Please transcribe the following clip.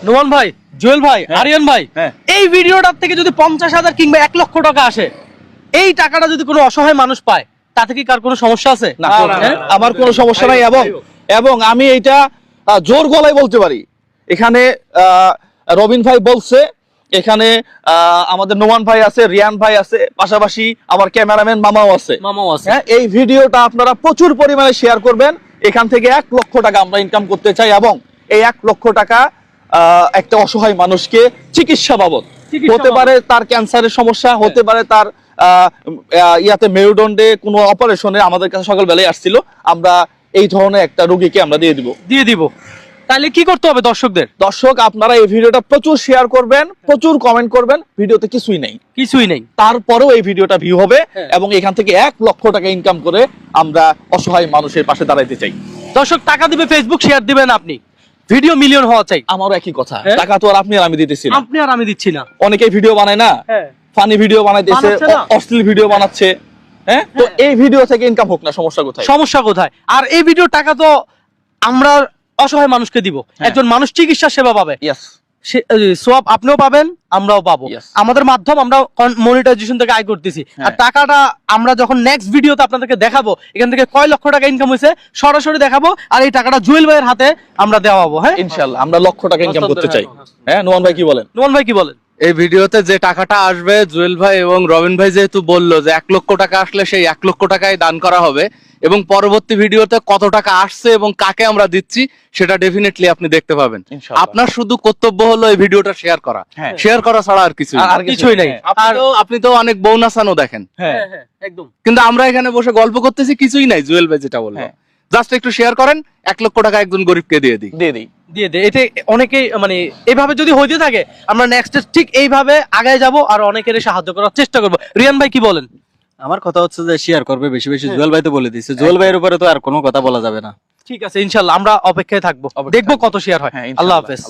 নোমান ভাই, জুয়েল ভাই, আরিয়ান ভাই, এই ভিডিওটার থেকে যদি 50,000 কিংবা 1 লক্ষ টাকা আসে, এই টাকাটা যদি কোনো অসহায় মানুষ পায়, তাতে কি কার কোনো সমস্যা আছে? না, আমার কোনো সমস্যা নাই। এবং আমি এইটা জোর গলায় বলতে পারি, এখানে রবিন ভাই বলছে, এখানে আমাদের নোমান ভাই আছে, রিয়ান ভাই আছে, পাশাপাশি আমার ক্যামেরাম্যান মামাও আছে। হ্যাঁ, এই ভিডিওটা আপনারা প্রচুর পরিমাণে শেয়ার করবেন। এখান থেকে 1 লক্ষ টাকা আমরা ইনকাম করতে চাই, এবং এই 1 লক্ষ টাকা একটা অসহায় মানুষকে চিকিৎসা বাবদ, হতে পারে তার ক্যান্সারের সমস্যা, হতে পারে তার ইয়াতে মেরুদণ্ডে কোনো অপারেশনে, আমাদের কাছে সকালবেলায় আসছিল, আমরা এই ধরনের একটা রোগীকে আমরা দিয়ে দিব। তাহলে কি করতে হবে দর্শকদের? দর্শক, আপনারা এই ভিডিওটা প্রচুর শেয়ার করবেন, প্রচুর কমেন্ট করবেন। ভিডিওতে কিছুই নেই, তারপরেও এই ভিডিওটা ভিউ হবে, এবং এখান থেকে 1 লক্ষ টাকা ইনকাম করে আমরা অসহায় মানুষের পাশে দাঁড়াইতে চাই। দর্শক, টাকা দিবে ফেসবুক, শেয়ার দিবেন আপনি, ভিডিও মিলিয়ন হওয়া চাই। আমারও একই কথা, টাকা তো আর আপনি আর আমি দিতেছি না, আপনি আর আমি দিচ্ছি না। অনেকেই ভিডিও বানায় না, ফানি ভিডিও বানাইতেছে, অশ্লীল ভিডিও বানাচ্ছে। হ্যাঁ, তো এই ভিডিও থেকে ইনকাম হোক না, সমস্যা কোথায়? আর এই ভিডিও টাকা তো আমরা অসহায় মানুষকে দিব, একজন মানুষ চিকিৎসা সেবা পাবে, সোয়াব আপনিও পাবেন, আমরাও পাবো। আমাদের মাধ্যম, আমরা মনিটাইজেশন থেকে আয় করতেছি, আর টাকাটা আমরা যখন নেক্সট ভিডিওতে আপনাদেরকে দেখাবো এখান থেকে কয় লক্ষ টাকা ইনকাম হয়েছে সরাসরি দেখাবো, আর এই টাকাটা জুয়েল ভাইয়ের হাতে আমরা দেওয়াবো। হ্যাঁ, ইনশাআল্লাহ আমরা লক্ষ টাকা ইনকাম করতে চাই। হ্যাঁ, নোমান ভাই কি বলেন? এই ভিডিওতে যে টাকাটা আসবে, জুয়েল ভাই এবং রবিন ভাই যেহেতু বললো যে 1 লক্ষ টাকা আসলে সেই 1 লক্ষ টাকাই দান করা হবে, এবং পরবর্তী ভিডিওতে কত টাকা আসছে এবং কাকে আমরা দিচ্ছি সেটা ডেফিনেটলি আপনি দেখতে পাবেন। আপনার শুধু কর্তব্য হলো এই ভিডিওটা শেয়ার করা ছাড়া আর কিছুই নাই। আপনি তো অনেক বোনাসানও দেখেন, একদম, কিন্তু আমরা এখানে বসে গল্প করতেছি, কিছুই নাই। জুয়েল ভাই যেটা বললো, জাস্ট একটু শেয়ার করেন, 1 লক্ষ টাকা একজন গরিবকে দিয়ে দিই। এতে অনেকেই মানে এইভাবে যদি হইতে থাকে, আমরা নেক্সট ঠিক এইভাবে আগায় যাব, আর অনেকের সাহায্য করার চেষ্টা করব। রিয়ান ভাই কি বলেন? আমার কথা হচ্ছে যে শেয়ার করবে বেশি বেশি। জুয়েল ভাই তো বলে দিচ্ছে, জুয়েল ভাইয়ের উপরে তো আর কোনো কথা বলা যাবে না। ঠিক আছে, ইনশাআল্লাহ আমরা অপেক্ষায় থাকবো, দেখবো কত শেয়ার হয়। আল্লাহ হাফেজ।